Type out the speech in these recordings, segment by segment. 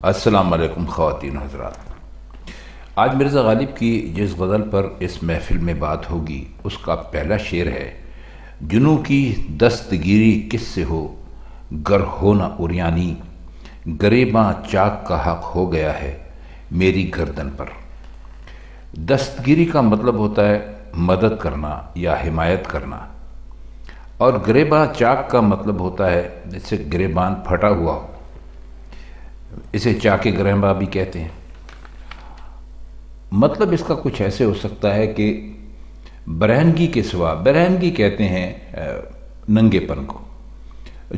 السلام علیکم خواتین و حضرات۔ آج مرزا غالب کی جس غزل پر اس محفل میں بات ہوگی اس کا پہلا شعر ہے: جنوں کی دستگیری کس سے ہو گر ہو نہ عریانی، گریباں چاک کا حق ہو گیا ہے میری گردن پر۔ دستگیری کا مطلب ہوتا ہے مدد کرنا یا حمایت کرنا، اور گریباں چاک کا مطلب ہوتا ہے جس سے گریبان پھٹا ہوا ہو، اسے چاک گریباں بھی کہتے ہیں۔ مطلب اس کا کچھ ایسے ہو سکتا ہے کہ برہنگی کے سوا، برہنگی کہتے ہیں ننگے پن کو،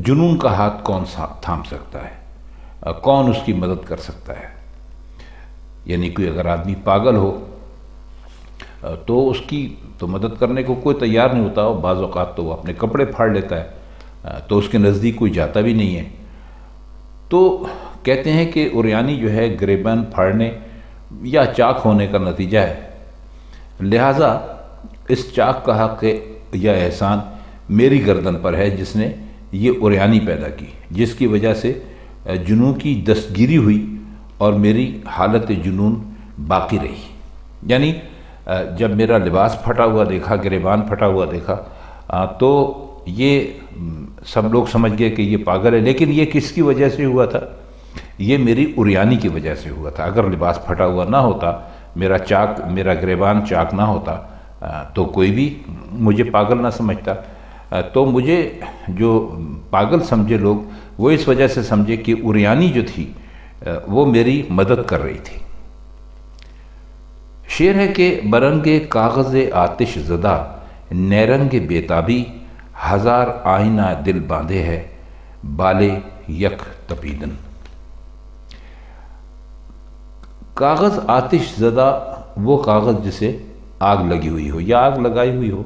جنون کا ہاتھ کون تھام سکتا ہے، کون اس کی مدد کر سکتا ہے؟ یعنی کوئی اگر آدمی پاگل ہو تو اس کی تو مدد کرنے کو کوئی تیار نہیں ہوتا، بعض اوقات تو وہ اپنے کپڑے پھاڑ لیتا ہے، تو اس کے نزدیک کوئی جاتا بھی نہیں ہے۔ تو کہتے ہیں کہ عریانی جو ہے گریبان پھاڑنے یا چاک ہونے کا نتیجہ ہے، لہٰذا اس چاک کا حق یا احسان میری گردن پر ہے جس نے یہ عریانی پیدا کی، جس کی وجہ سے جنوں کی دستگیری ہوئی اور میری حالت جنون باقی رہی۔ یعنی جب میرا لباس پھٹا ہوا دیکھا، گریبان پھٹا ہوا دیکھا، تو یہ سب لوگ سمجھ گئے کہ یہ پاگل ہے، لیکن یہ کس کی وجہ سے ہوا تھا؟ یہ میری عریانی کی وجہ سے ہوا تھا۔ اگر لباس پھٹا ہوا نہ ہوتا، میرا گریبان چاک نہ ہوتا، تو کوئی بھی مجھے پاگل نہ سمجھتا۔ تو مجھے جو پاگل سمجھے لوگ، وہ اس وجہ سے سمجھے کہ عریانی جو تھی وہ میری مدد کر رہی تھی۔ شعر ہے کہ برنگ کاغذ آتش زدہ نیرنگ بیتابی، ہزار آئینہ دل باندھے ہے بالے یک تپیدن۔ کاغذ آتش زدہ وہ کاغذ جسے آگ لگی ہوئی ہو یا آگ لگائی ہوئی ہو،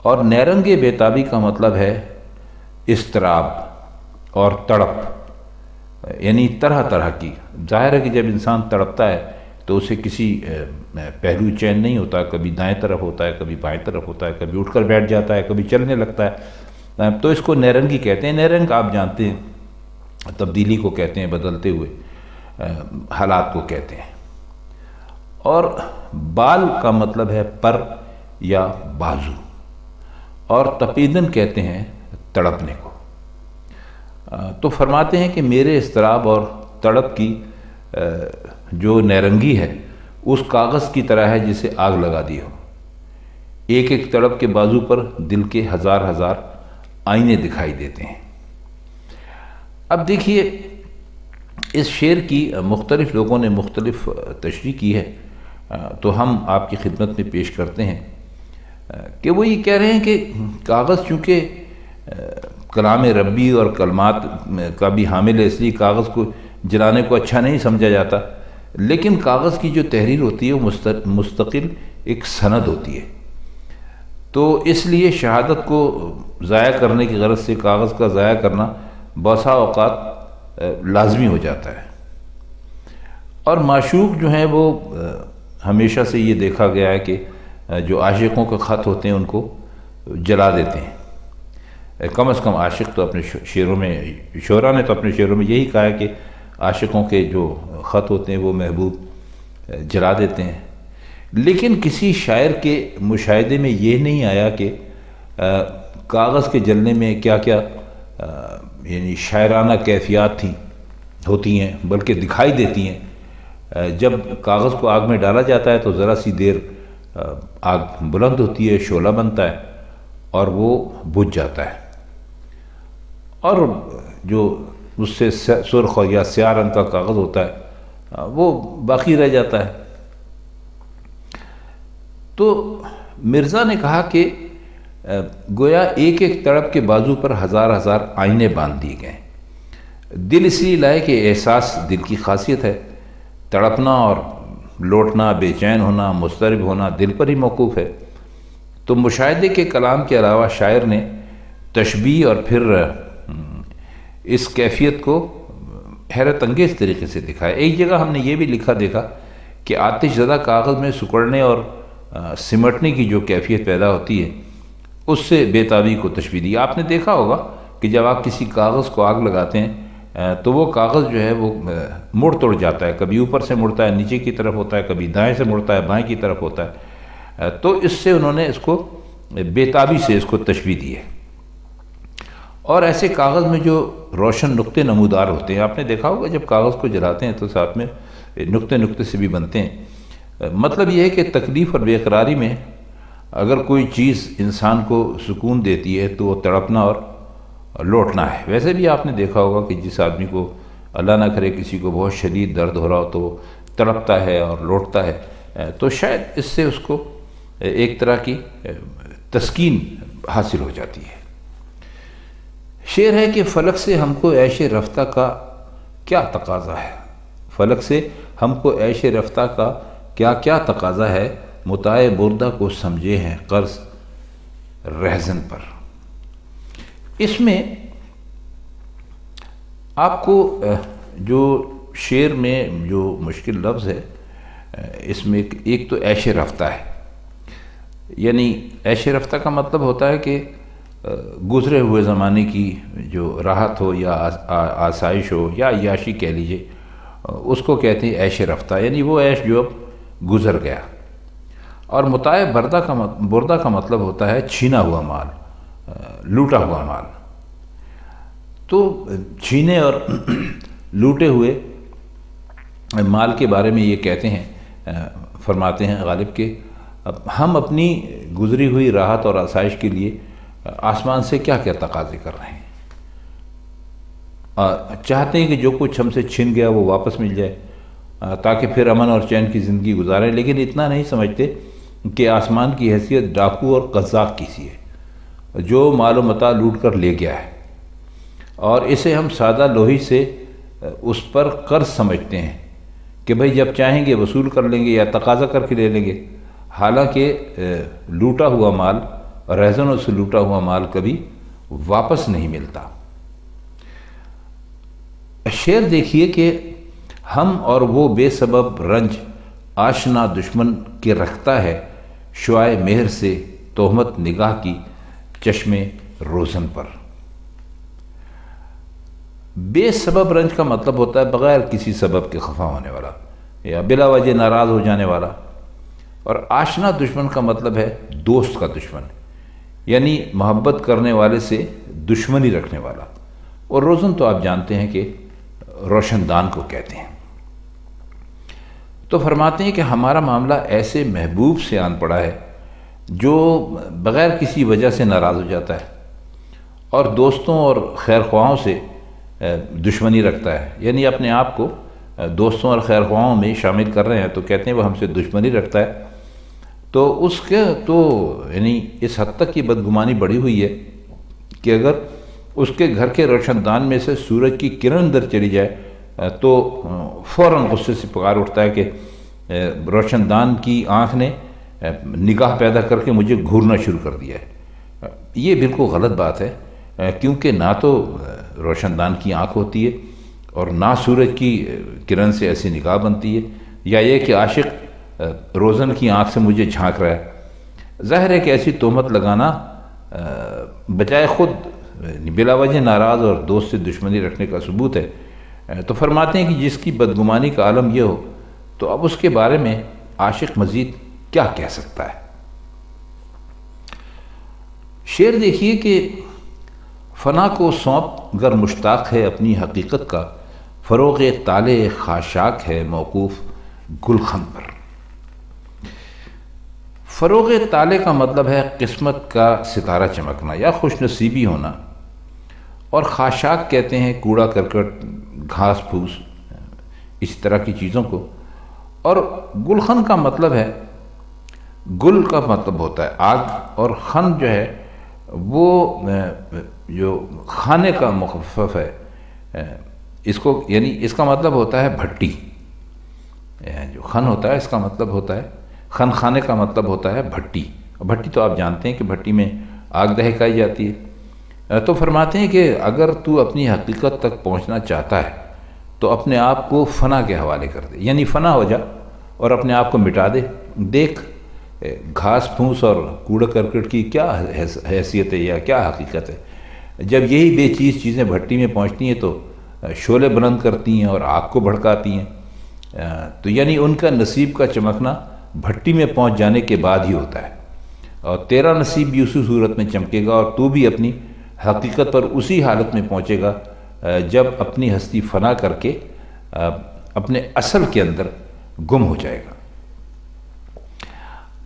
اور نیرنگ بیتابی کا مطلب ہے اضطراب اور تڑپ، یعنی طرح طرح کی۔ ظاہر ہے کہ جب انسان تڑپتا ہے تو اسے کسی پہلو چین نہیں ہوتا، کبھی دائیں طرف ہوتا ہے، کبھی بائیں طرف ہوتا ہے، کبھی اٹھ کر بیٹھ جاتا ہے، کبھی چلنے لگتا ہے، تو اس کو نیرنگی کہتے ہیں۔ نیرنگ آپ جانتے ہیں تبدیلی کو کہتے ہیں، بدلتے ہوئے حالات کو کہتے ہیں۔ اور بال کا مطلب ہے پر یا بازو، اور تپیدن کہتے ہیں تڑپنے کو۔ تو فرماتے ہیں کہ میرے اضطراب اور تڑپ کی جو نیرنگی ہے اس کاغذ کی طرح ہے جسے آگ لگا دی ہو۔ ایک ایک تڑپ کے بازو پر دل کے ہزار ہزار آئینے دکھائی دیتے ہیں۔ اب دیکھیے، اس شعر کی مختلف لوگوں نے مختلف تشریح کی ہے، تو ہم آپ کی خدمت میں پیش کرتے ہیں کہ وہ یہ کہہ رہے ہیں کہ کاغذ چونکہ کلام ربی اور کلمات کا بھی حامل ہے، اس لیے کاغذ کو جلانے کو اچھا نہیں سمجھا جاتا، لیکن کاغذ کی جو تحریر ہوتی ہے وہ مستقل ایک سند ہوتی ہے، تو اس لیے شہادت کو ضائع کرنے کی غرض سے کاغذ کا ضائع کرنا بسا اوقات لازمی ہو جاتا ہے۔ اور معشوق جو ہیں وہ ہمیشہ سے یہ دیکھا گیا ہے کہ جو عاشقوں کے خط ہوتے ہیں ان کو جلا دیتے ہیں۔ کم از کم عاشق تو اپنے شعروں میں، شعراء نے تو اپنے شعروں میں یہی کہا ہے کہ عاشقوں کے جو خط ہوتے ہیں وہ محبوب جلا دیتے ہیں۔ لیکن کسی شاعر کے مشاہدے میں یہ نہیں آیا کہ کاغذ کے جلنے میں کیا کیا یعنی شاعرانہ کیفیات ہوتی ہیں، بلکہ دکھائی دیتی ہیں۔ جب کاغذ کو آگ میں ڈالا جاتا ہے تو ذرا سی دیر آگ بلند ہوتی ہے، شعلہ بنتا ہے اور وہ بجھ جاتا ہے، اور جو اس سے سرخ یا سیاہ رنگ کا کاغذ ہوتا ہے وہ باقی رہ جاتا ہے۔ تو مرزا نے کہا کہ گویا ایک ایک تڑپ کے بازو پر ہزار ہزار آئینے باندھ دیے گئے۔ دل اس لیے لائے کہ احساس دل کی خاصیت ہے، تڑپنا اور لوٹنا، بے چین ہونا، مضطرب ہونا دل پر ہی موقوف ہے۔ تو مشاہدے کے کلام کے علاوہ شاعر نے تشبیہ اور پھر اس کیفیت کو حیرت انگیز طریقے سے دکھایا۔ ایک جگہ ہم نے یہ بھی لکھا دیکھا کہ آتش زدہ کاغذ میں سکڑنے اور سمٹنے کی جو کیفیت پیدا ہوتی ہے اس سے بیتابی کو تشبیہ دی۔ آپ نے دیکھا ہوگا کہ جب آپ کسی کاغذ کو آگ لگاتے ہیں تو وہ کاغذ جو ہے وہ مڑ توڑ جاتا ہے، کبھی اوپر سے مڑتا ہے نیچے کی طرف ہوتا ہے، کبھی دائیں سے مڑتا ہے بائیں کی طرف ہوتا ہے، تو اس سے انہوں نے اس کو بےتابی سے اس کو تشبیہ دی ہے۔ اور ایسے کاغذ میں جو روشن نقطے نمودار ہوتے ہیں، آپ نے دیکھا ہوگا جب کاغذ کو جلاتے ہیں تو ساتھ میں نقطے نقطے سے بھی بنتے ہیں، مطلب یہ ہے کہ تکلیف اور بے قراری میں اگر کوئی چیز انسان کو سکون دیتی ہے تو وہ تڑپنا اور لوٹنا ہے۔ ویسے بھی آپ نے دیکھا ہوگا کہ جس آدمی کو اللہ نہ کرے کسی کو بہت شدید درد ہو رہا ہو تو وہ تڑپتا ہے اور لوٹتا ہے، تو شاید اس سے اس کو ایک طرح کی تسکین حاصل ہو جاتی ہے۔ شعر ہے کہ فلک سے ہم کو عیش رفتہ کا کیا تقاضا ہے، فلک سے ہم کو عیش رفتہ کا کیا تقاضا ہے، متاع بردہ کو سمجھے ہیں قرض رہزن پر۔ اس میں آپ کو جو شعر میں جو مشکل لفظ ہے اس میں ایک تو عیش رفتہ ہے، یعنی عیش رفتہ کا مطلب ہوتا ہے کہ گزرے ہوئے زمانے کی جو راحت ہو یا آسائش ہو یا عیاشی کہہ لیجئے، اس کو کہتے ہیں عیش رفتہ، یعنی وہ عیش جو اب گزر گیا۔ اور متاع بردہ کا مطلب ہوتا ہے چھینا ہوا مال، لوٹا ہوا مال۔ تو چھینے اور لوٹے ہوئے مال کے بارے میں یہ کہتے ہیں، فرماتے ہیں غالب کہ ہم اپنی گزری ہوئی راحت اور آسائش کے لیے آسمان سے کیا تقاضے کر رہے ہیں، چاہتے ہیں کہ جو کچھ ہم سے چھن گیا وہ واپس مل جائے تاکہ پھر امن اور چین کی زندگی گزاریں، لیکن اتنا نہیں سمجھتے کہ آسمان کی حیثیت ڈاکو اور قزاق کی سی ہے جو مال و متاع لوٹ کر لے گیا ہے، اور اسے ہم سادہ لوہی سے اس پر قرض سمجھتے ہیں کہ بھئی جب چاہیں گے وصول کر لیں گے یا تقاضا کر کے لے لیں گے، حالانکہ لوٹا ہوا مال، رہزنوں سے لوٹا ہوا مال کبھی واپس نہیں ملتا۔ شعر دیکھیے کہ ہم اور وہ بے سبب رنج آشنا دشمن کے رکھتا ہے، شعاع مہر سے تہمت نگاہ کی چشم روزن پر۔ بے سبب رنج کا مطلب ہوتا ہے بغیر کسی سبب کے خفا ہونے والا یا بلا وجہ ناراض ہو جانے والا، اور آشنا دشمن کا مطلب ہے دوست کا دشمن، یعنی محبت کرنے والے سے دشمنی رکھنے والا۔ اور روزن تو آپ جانتے ہیں کہ روشن دان کو کہتے ہیں۔ تو فرماتے ہیں کہ ہمارا معاملہ ایسے محبوب سے آن پڑا ہے جو بغیر کسی وجہ سے ناراض ہو جاتا ہے اور دوستوں اور خیر خواہوں سے دشمنی رکھتا ہے، یعنی اپنے آپ کو دوستوں اور خیر خواہوں میں شامل کر رہے ہیں تو کہتے ہیں وہ ہم سے دشمنی رکھتا ہے۔ تو اس کے تو یعنی اس حد تک کی بدگمانی بڑھی ہوئی ہے کہ اگر اس کے گھر کے روشن دان میں سے سورج کی کرن اندر چلی جائے تو فوراً غصے سے پکار اٹھتا ہے کہ روشن دان کی آنکھ نے نگاہ پیدا کر کے مجھے گھورنا شروع کر دیا ہے۔ یہ بالکل غلط بات ہے، کیونکہ نہ تو روشن دان کی آنکھ ہوتی ہے اور نہ سورج کی کرن سے ایسی نگاہ بنتی ہے، یا یہ کہ عاشق روزن کی آنکھ سے مجھے جھانک رہا ہے۔ ظاہر ہے کہ ایسی تہمت لگانا بجائے خود بلا وجہ ناراض اور دوست سے دشمنی رکھنے کا ثبوت ہے۔ تو فرماتے ہیں کہ جس کی بدگمانی کا عالم یہ ہو تو اب اس کے بارے میں عاشق مزید کیا کہہ سکتا ہے۔ شعر دیکھیے کہ فنا کو سونپ گر مشتاق ہے اپنی حقیقت کا، فروغ طالع خاشاک ہے موقوف گلخن پر۔ فروغ طالع کا مطلب ہے قسمت کا ستارہ چمکنا یا خوش نصیبی ہونا، اور خاشاک کہتے ہیں کوڑا کرکٹ، گھاس پھوس، اس طرح کی چیزوں کو، اور گلخن کا مطلب ہے، گل کا مطلب ہوتا ہے آگ، اور خن جو ہے وہ جو کھانے کا مخفف ہے، اس کو یعنی اس کا مطلب ہوتا ہے بھٹی۔ جو خن ہوتا ہے اس کا مطلب ہوتا ہے، خن خانے کا مطلب ہوتا ہے بھٹی، اور بھٹی تو آپ جانتے ہیں کہ بھٹی میں آگ دہکائی جاتی ہے۔ تو فرماتے ہیں کہ اگر تو اپنی حقیقت تک پہنچنا چاہتا ہے تو اپنے آپ کو فنا کے حوالے کر دے، یعنی فنا ہو جا اور اپنے آپ کو مٹا دے۔ دیکھ گھاس پھوس اور کوڑا کرکٹ کی کیا حیثیت ہے یا کیا حقیقت ہے، جب یہی بے چیز چیزیں بھٹی میں پہنچتی ہیں تو شعلے بلند کرتی ہیں اور آگ کو بھڑکاتی ہیں، تو یعنی ان کا نصیب کا چمکنا بھٹی میں پہنچ جانے کے بعد ہی ہوتا ہے، اور تیرا نصیب بھی اسی صورت میں چمکے گا، اور تو بھی اپنی حقیقت پر اسی حالت میں پہنچے گا جب اپنی ہستی فنا کر کے اپنے اصل کے اندر گم ہو جائے گا۔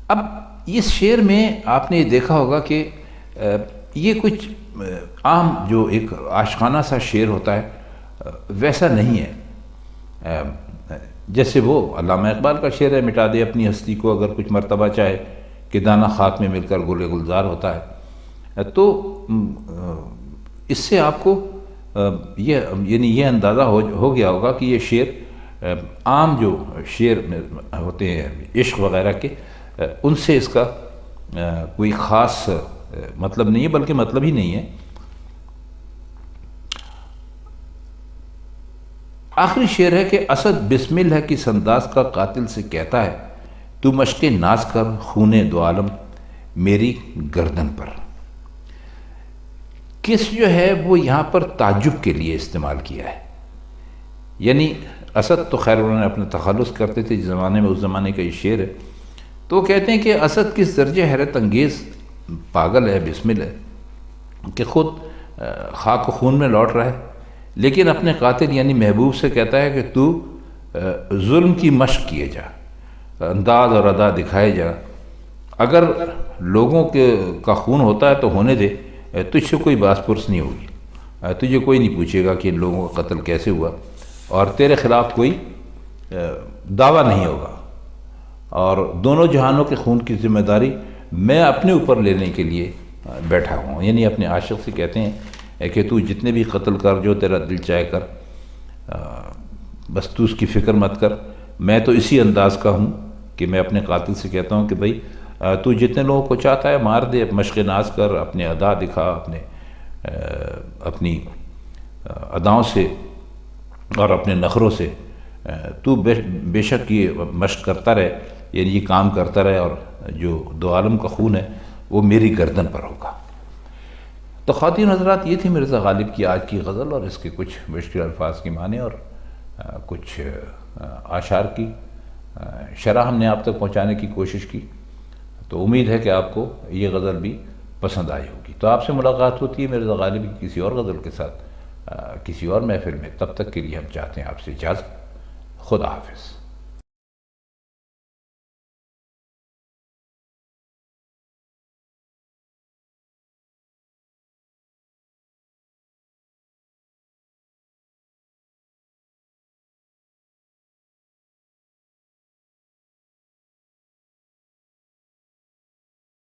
اب اس شعر میں آپ نے دیکھا ہوگا کہ یہ کچھ عام جو ایک عاشقانہ سا شعر ہوتا ہے ویسا نہیں ہے، جیسے وہ علامہ اقبال کا شعر ہے، مٹا دے اپنی ہستی کو اگر کچھ مرتبہ چاہے کہ دانہ خاک میں مل کر گل گلزار ہوتا ہے۔ تو اس سے آپ کو یہ اندازہ ہو گیا ہوگا کہ یہ شعر عام جو شعر ہوتے ہیں عشق وغیرہ کے، ان سے اس کا کوئی خاص مطلب نہیں ہے، بلکہ مطلب ہی نہیں ہے۔ آخری شعر ہے کہ اسد بسمل ہے کس انداز کا قاتل سے کہتا ہے، تو مشق ناز کر خون دو عالم میری گردن پر۔ کس جو ہے وہ یہاں پر تعجب کے لیے استعمال کیا ہے، یعنی اسد تو خیر انہوں نے اپنا تخلص کرتے تھے جس زمانے میں، اس زمانے کا یہ شعر ہے، تو وہ کہتے ہیں کہ اسد کس درجے حیرت انگیز پاگل ہے، بسمل ہے، کہ خود خاک و خون میں لوٹ رہا ہے، لیکن اپنے قاتل یعنی محبوب سے کہتا ہے کہ تو ظلم کی مشق کیے جا، انداز اور ادا دکھائے جا، اگر لوگوں کا خون ہوتا ہے تو ہونے دے، تجھ سے کوئی باس پرس نہیں ہوگی، تجھے کوئی نہیں پوچھے گا کہ ان لوگوں کا قتل کیسے ہوا، اور تیرے خلاف کوئی دعویٰ نہیں ہوگا، اور دونوں جہانوں کے خون کی ذمہ داری میں اپنے اوپر لینے کے لیے بیٹھا ہوں۔ یعنی اپنے عاشق سے کہتے ہیں کہ تو جتنے بھی قتل کر، جو تیرا دل چاہے کر، بس تو اس کی فکر مت کر، میں تو اسی انداز کا ہوں کہ میں اپنے قاتل سے کہتا ہوں کہ بھئی تو جتنے لوگوں کو چاہتا ہے مار دے، مشق ناز کر، اپنے ادا دکھا، اپنی اداؤں سے اور اپنے نخروں سے تو بے شک یہ مشق کرتا رہے، یعنی یہ کام کرتا رہے، اور جو دو عالم کا خون ہے وہ میری گردن پر ہوگا۔ تو خواتین حضرات، یہ تھی مرزا غالب کی آج کی غزل، اور اس کے کچھ مشکل الفاظ کی معنی اور کچھ اشعار کی شرح ہم نے آپ تک پہنچانے کی کوشش کی۔ تو امید ہے کہ آپ کو یہ غزل بھی پسند آئی ہوگی۔ تو آپ سے ملاقات ہوتی ہے مرزا غالب کی کسی اور غزل کے ساتھ کسی اور محفل میں، تب تک کے لیے ہم چاہتے ہیں آپ سے اجازت۔ خدا حافظ۔